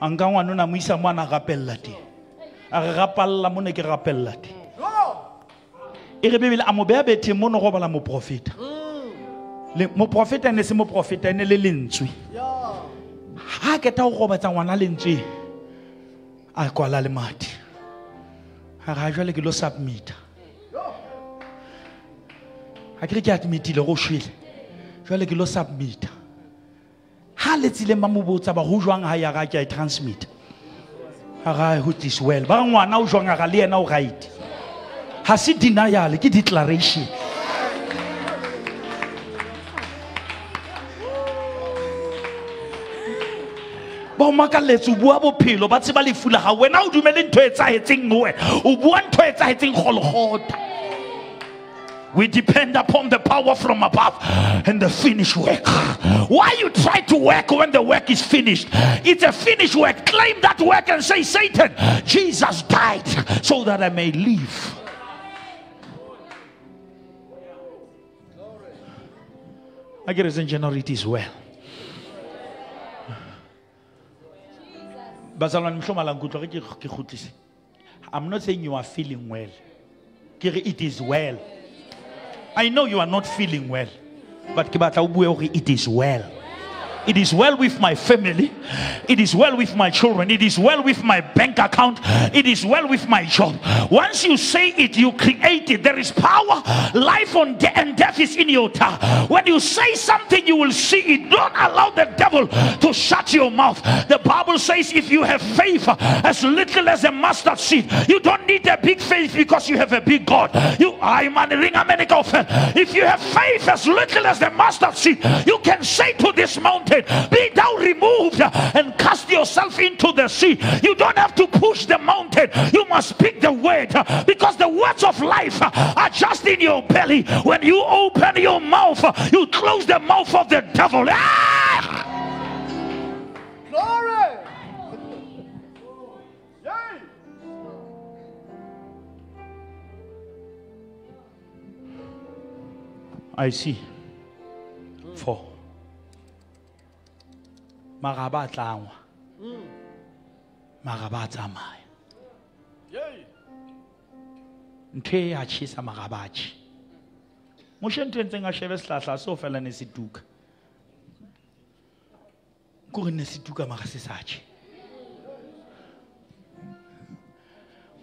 Anga ngwana na mo isa mwana rapella ti. A re rapalla mo ne ke rapella ti. E re bebele a mo bea bethe mo no go bala mo profeta. Le mo profeta ne se mo profeta ne le lentswe. Ha ke ta go gobatsa ngwana lentswe. A kwala le mati. Ha ga jwa le ke lo submit. Ha ke admitile go shwele. Jwale ke lo submit. Ha le tsile ma mo botsa ba go jwang ha ya ga ke I transmit. Ha ga ho this well. Ba ngwana o jwang ga le yena o right. Ha se denial ke declaration. Ba makaletsa o bua bophelo ba tseba lefula ga wena o dumele ntho e tsahetseng mo wena. O bua ntho e tsahetseng gologota. We depend upon the power from above and the finished work. Why you try to work when the work is finished? It's a finished work. Claim that work and say, Satan, Jesus died so that I may live. I get it in general, it is well. I'm not saying you are feeling well. It is well. I know you are not feeling well, but it is well. It is well with my family. It is well with my children. It is well with my bank account. It is well with my job. Once you say it, you create it. There is power. Life and death is in your tongue. When you say something, you will see it. Don't allow the devil to shut your mouth. The Bible says if you have faith as little as a mustard seed, you don't need a big faith because you have a big God. If you have faith as little as the mustard seed, you can say to this mountain, be thou removed and cast yourself into the sea. You don't have to push the mountain. You must speak the word, because the words of life are just in your belly. When you open your mouth, you close the mouth of the devil. Glory! Yay! I see. 4. Maraba tlangwa. Maraba tsamaya. Yay! Nthe ya tshisa magabatshi. Moshe ntwe ntse nga shebe sehlahla so fela ne se tuka. Ko ne se tuka maga se satshe.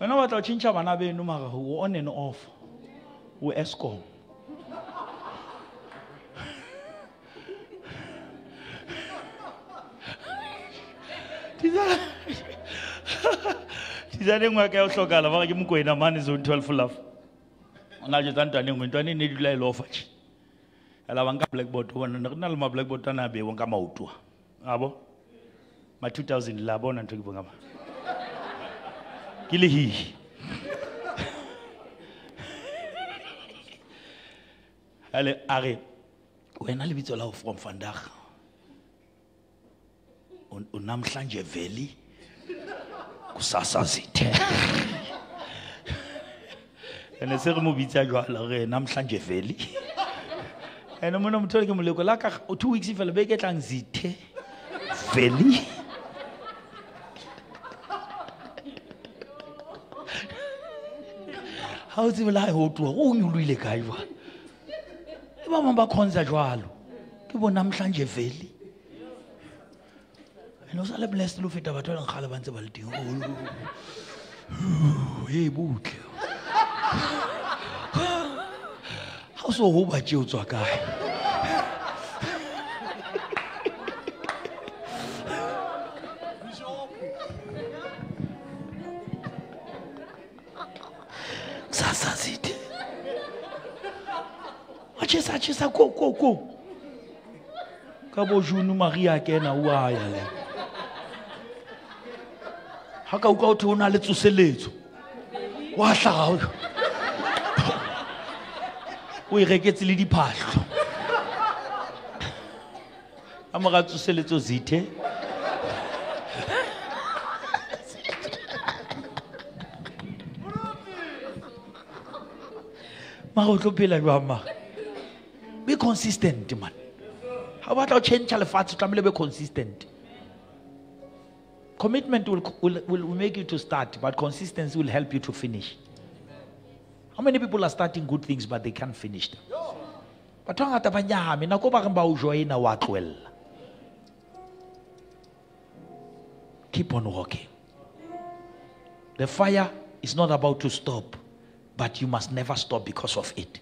Wena wa tla tshintsa bana beno maga ho on and off. O Eskom. Tizane ngwa ka o hlokala ba ke mokoena mane zone 12 love. Ona je tantane ngwe ntwane ne dula ile ofa tshi. Ala banka blackboard bona ne rena le ma blackboard ana be wonka mautwa. Abo? Ma 2000 la bona ntwe ke bonga ba. Ke le hi. Ale are wena lebitso la from vandag. Unamhlanje veli kusasa zithe. Ene se re mo bitsa jwala re namhlanje veli. Ene mona mthole ke moleko la ka 2 weeks ifela beke tlang zithe veli. How is it like ho twa o nyuluile kae jwa? E ba mamba khonza jwalo. Ke bona namhlanje veli. Ene o sale blessed lo feta batho ba ngala ba ntse ba le teng. Hey butle. How so ho ba tjeo tswa kae? Sasa zite. Achesa go. Ka bo junu Maria kena wa ya le. Ha ka uka o thona le tsoseletso. Wa hlaga. O e reketse le diphahlo. Amara tsoseletso zithe. Be consistent, man. How about our change be consistent? Commitment will make you to start, but consistency will help you to finish. How many people are starting good things but they can't finish them? But keep on walking. The fire is not about to stop, but you must never stop because of it.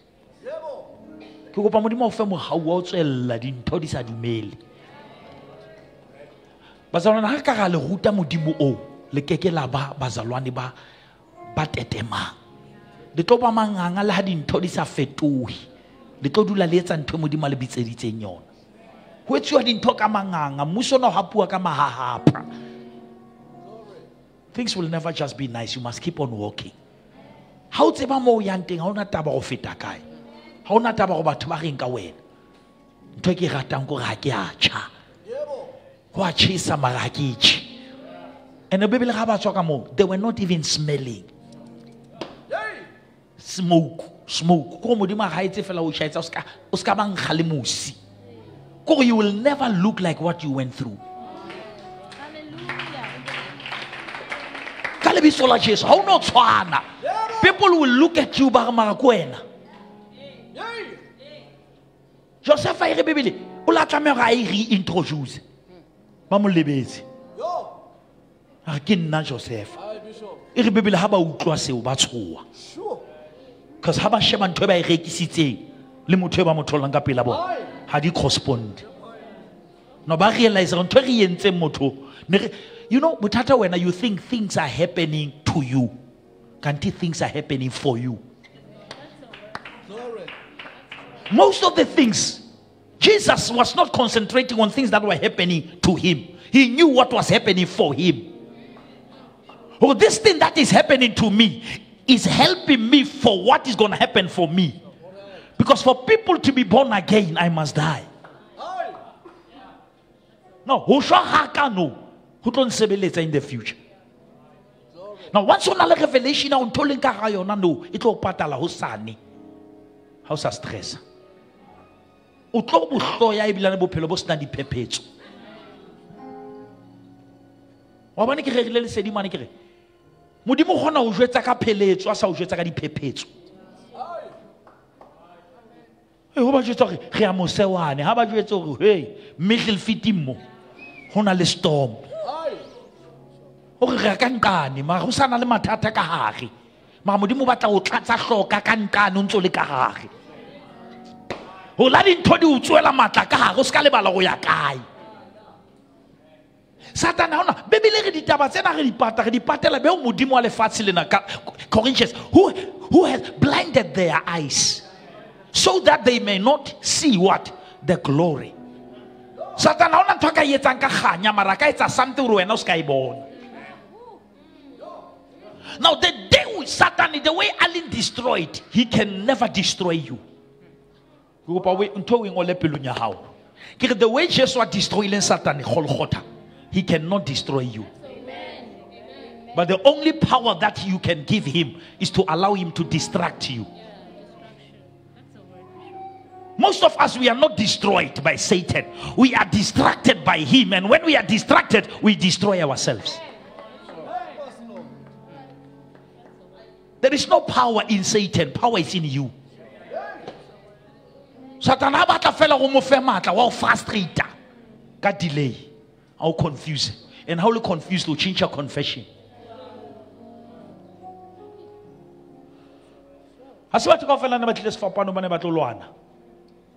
Bazalwane ha ka le ruta modimo o le keke la ba bazalwane ba tetema. Le tlo ba manganga le ha dintho di sa fetohi. Le tlo dula le etsa ntho modimo le bitseditseng yona. Ho etsuwa dintho ka manganga, mmuso no hapua ka mahahapa. Things will never just be nice. You must keep on walking. Ha o tseba mo yang teng ha ona taba go feta kae. Ha ona taba go batho ba reng ka wena. Ntho ke ratang go ra ke a cha. And the Bible they were not even smelling. Smoke. You will never look like what you went through. People will look at you. Joseph a reintroduce. Mamu lebezi. Akin na Joseph. Iri Bible haba utlwa se o ba tshoa. Because haba sheba ntwe ba rekisitseng le motho ba motholang ka pela bona. Ha di correspond. No ba realize ntwe re yentseng motho. You know, botata when you think things are happening to you, can't things are happening for you. Most of the things Jesus was not concentrating on things that were happening to him. He knew what was happening for him. Oh, this thing that is happening to me is helping me for what is going to happen for me. Because for people to be born again, I must die. No, who shall no? Who don't say in the future? Now, once on a revelation, I'm telling you, no, it will patala hosani. How's a stress? Utobustoya ibilana bophelo bo sna diphephetso. Wa bane ke regile le sedi mane kere. Modimo gona o jwetsa ka pheletso a sa o jwetsa ka diphephetso. Ho ba jwetsa re a mosewane, ha ba jwetsa re hey, middle fitimmo. Hona le storm. O re ka nkane, ma go sana le mathata ka hare. Ma modimo batla o tlatsa hloka ka nkane o ntse le ka hare. O la dintho di utswela matla ka hare o ska lebala go ya kae. Satan ha ona bebele re ditaba tsena re di patela be o modimo wa lefatshe lena ka Corinthians who has blinded their eyes so that they may not see what the glory. Satan ha ona ntho ka etsang ka khanya mara ka etsa something re wena o ska ibona. Now the day with Satan, the way Allen destroyed, he can never destroy you. The way Jesus destroyed Satan, he cannot destroy you. But the only power that you can give him is to allow him to distract you. Most of us, we are not destroyed by Satan. We are distracted by him. And when we are distracted, we destroy ourselves. There is no power in Satan. Power is in you. Satan abata fela go mo fe matla wa frustrate ka delay au confuse and how you confuse to change your confession. Hasiba tlo fela na batlile sefapano bane ba tlo lwana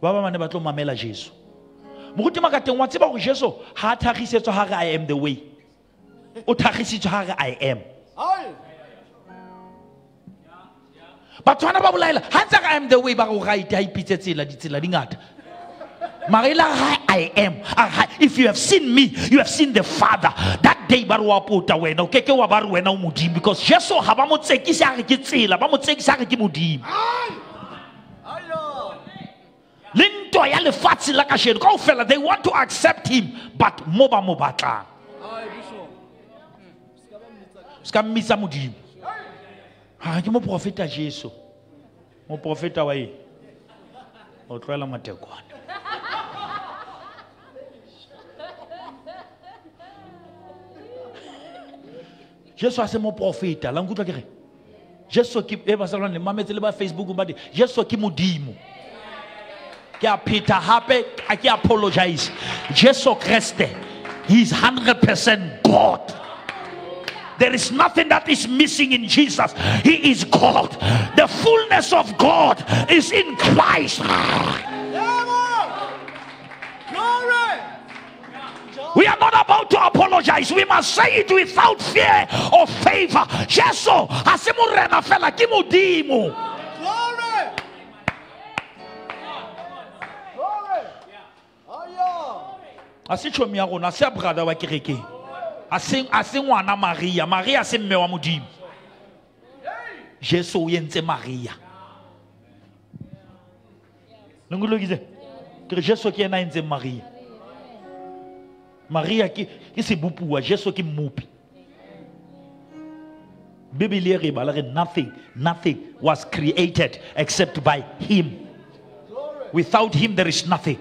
ba ba mane ba tlo mamela Jesu moruti makateng wa tseba go Jesu ha thagisetso ha re I am the way o thagisitswe ha re I am. But I am the way, I am. If you have seen me, you have seen the Father. That day, because Jesus they want to accept him, but ke mo profeta Jesu mo profeta wa e o tloela matekwane Jesu a se mo profeta la nkutla ke re Jesu ke e ba salwana le mametse le ba Facebook ba di Jesu ke modimo ke a Peter hape a ke apologize Jesu Christe he is 100% God. There is nothing that is missing in Jesus. He is God. The fullness of God is in Christ. We are not about to apologize. We must say it without fear or favor. Jesus, asemurena fela kimudimo. Glory. Asicho miagona se brother wa kireke. Asing wana Maria. Maria se mme wa modimo. Jesu yentse Maria. Nongologize. Que Jesu ki ena yentse Maria. Maria ki se bupua Jesu ki mupi. Biblia re balare nothing was created except by him. Without him there is nothing.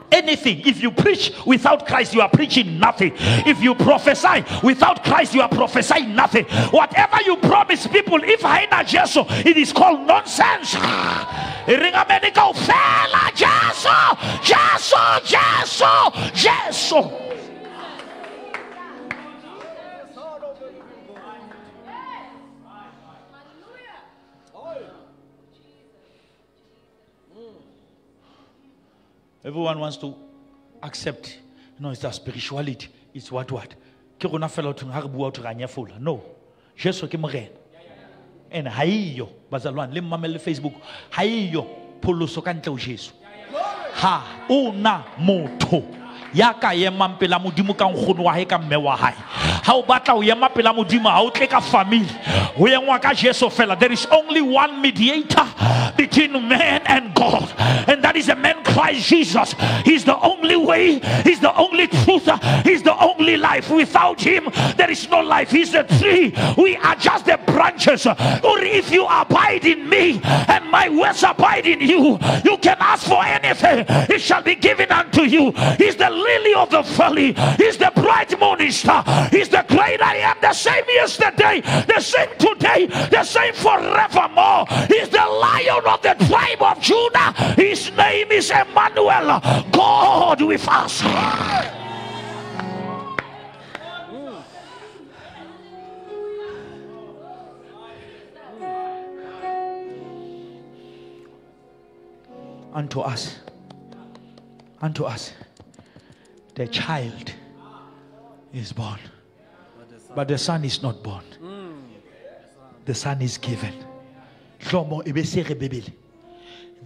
Anything. If you preach without Christ, you are preaching nothing. If you prophesy without Christ, you are prophesying nothing. Whatever you promise people, if haina Jesu, it is called nonsense. Jesu. Everyone wants to accept. No, it's a spirituality. It's what? No. Jesus ke morena. And haiyo bazalwane le mmamele Facebook. Haiyo pholoso ka ntle o Jesu. Ha una motho ya ka yema mpela modimo ka nkgono wa hae ka mme wa hae. Ha o batla o yema pela modimo ha o tle ka family. O yengwa ka Jesu fela. There is only one mediator between man and God, and that is a man Christ Jesus. He's the only way, he's the only truth, he's the only life. Without him there is no life. He's the tree, we are just the branches. Or if you abide in me and my words abide in you, you can ask for anything, it shall be given unto you. He's the lily of the valley, he's the bright morning star, he's the great I am, the same yesterday, the same today, the same forevermore. He's the Lion of the tribe of Judah. His name is Emmanuel, God with us. Unto us, the child is born, but the son is not born. The son is given.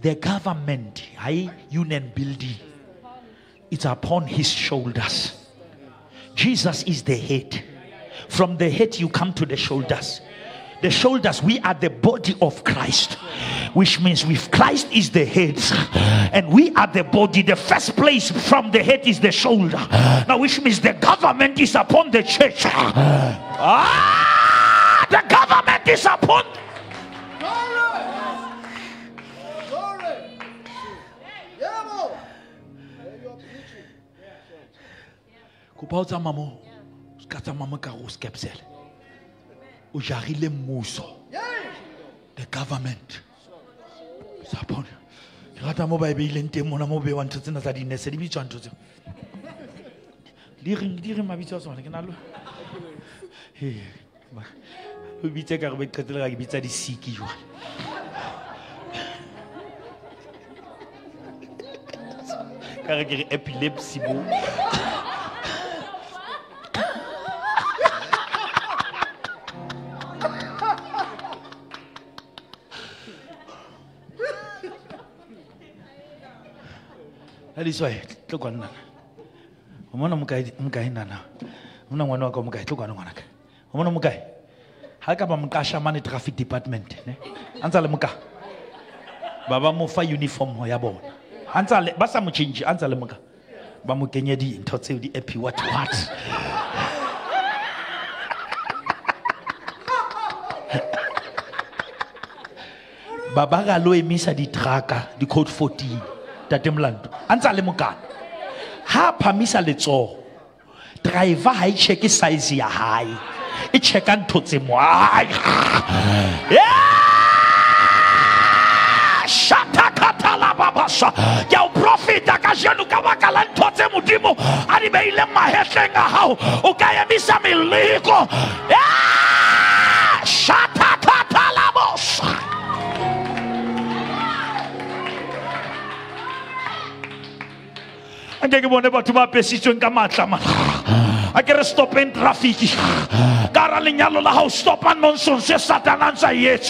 The government, union building, it's upon his shoulders. Jesus is the head. From the head you come to the shoulders. The shoulders, we are the body of Christ, which means if Christ is the head and we are the body, the first place from the head is the shoulder. Now, which means the government is upon the church. The government is upon. Kupauza mamo, skata mama karus kapsel. Ujarile muso. The government is upon. Rata mo ba ilente mona mo be wantu tsena tsa dinese di bitsa ntotse. Di re mabitso tsona ke na lo. He. O bitse ka re be qetela ga bitsa di siki jwa. Ka re ke epilepsy bo. That is why, look on that. Umana mukai nana. Una ngwana wa ka mukai look on ngwana ka. Umana mukai. Ha ka ba mukasha mane traffic department, ne? Antsale muka. Baba mo fa uniform ho ya bona. Antsale ba sa mo change, antsale muka. Ba mo kenye di ntho tse di epi what. Baba ga lo emisa di traka, di code 14. Tatemlando antsale mokana ha phamisa letso driver ha I check size ya high I check ntho tse mo shata katala babasa ya profita ka jenu ka bakala ntho tse modimo a di beile mahetleng a hao o ka emisa meliko shata katala bosa. I can't go never to my position. I can stop in traffic. Carolinyalo la house stop and nonsense. Satananza yet.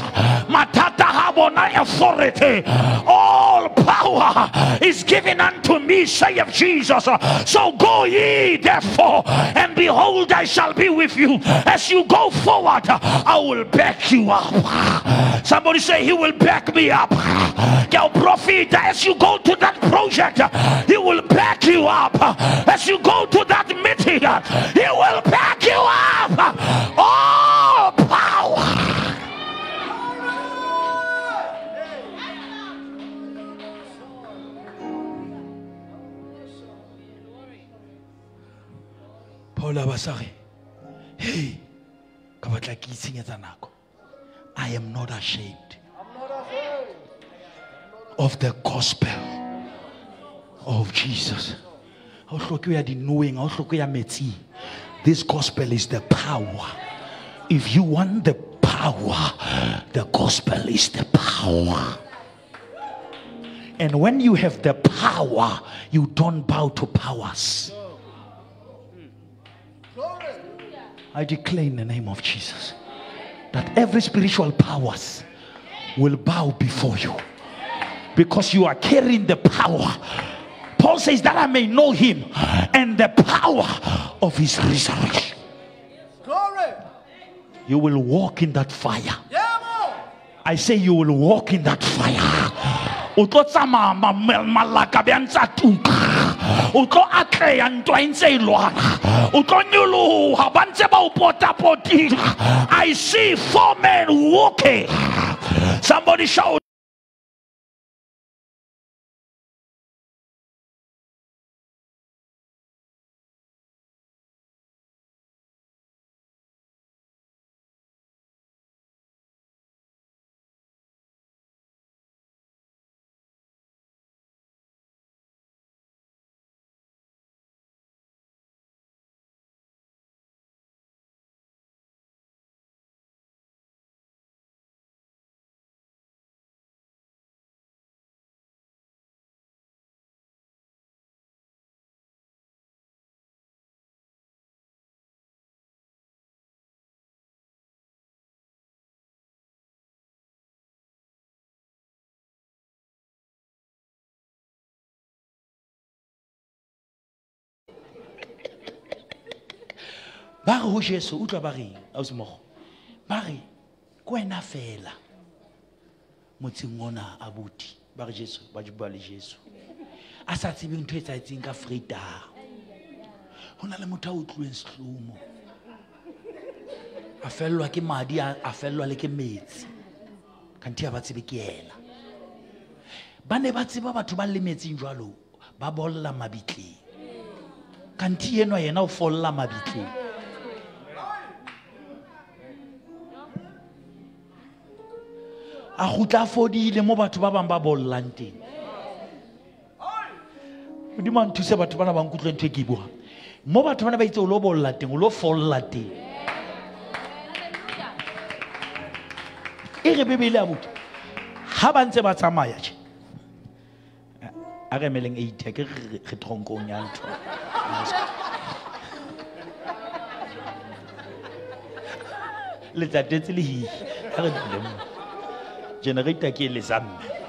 Matata habona authority. All power is given unto me, saith Jesus. So go ye therefore, and behold, I shall be with you as you go forward. I will back you up. Somebody say, He will back me up. Your prophet, as you go to that project, He will back you up. As you go to that meeting, He will back you up. All power. Paula Basari. Hey, I am not ashamed of the gospel of Jesus. This gospel is the power. If you want the power, the gospel is the power. And when you have the power, you don't bow to powers. I declare in the name of Jesus that every spiritual powers will bow before you, because you are carrying the power. Paul says that I may know Him and the power of His resurrection. Glory. You will walk in that fire. I say you will walk in that fire. Utlo tsamama malaka biantsa tuka. Utlo atleya ntwa ntse ilwana. Utlo nyuluha bantse ba upota potila. I see 4 men walking. Somebody shout. Bari ho Jesu o tla bari a o se mogo bari kwena fela motseng ona abuti ba re Jesu ba di bua le Jesu a sa tsebe ntho e tsaetseng ka Freitag hona le motho a utlweng sehlomo a fellwa ke madi a fellwa le ke metsi kanti a ba tsebe ke yena ba ne ba tseba batho ba lemetseng jwalo ba bolla mabitleng kanti yena o folla mabitleng a gutla fodile mo batho ba bang ba bollang teng modimo nthuse batho bana ba nkutlwe ntwe ke bua mo batho bana ba itse o lo bolla teng o lo folla teng e re bebele a buka ha ba ntse ba tsamaya tje a re meleng 80 ke re tronkong ya ntho le tatetse le hi a re dilemo generator ke le zamme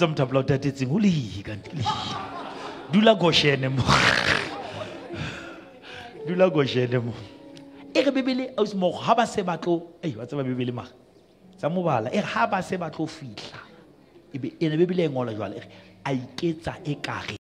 mtapla o tatetseng ho le hi kanti le dula goshene mo dula goshene mo e re bebele aus mo ha ba se batlo wa tseba bebele ma tsa mobala e ha ba se batlo fihla ebe ene bebele e ngola jwale a iketsa e kare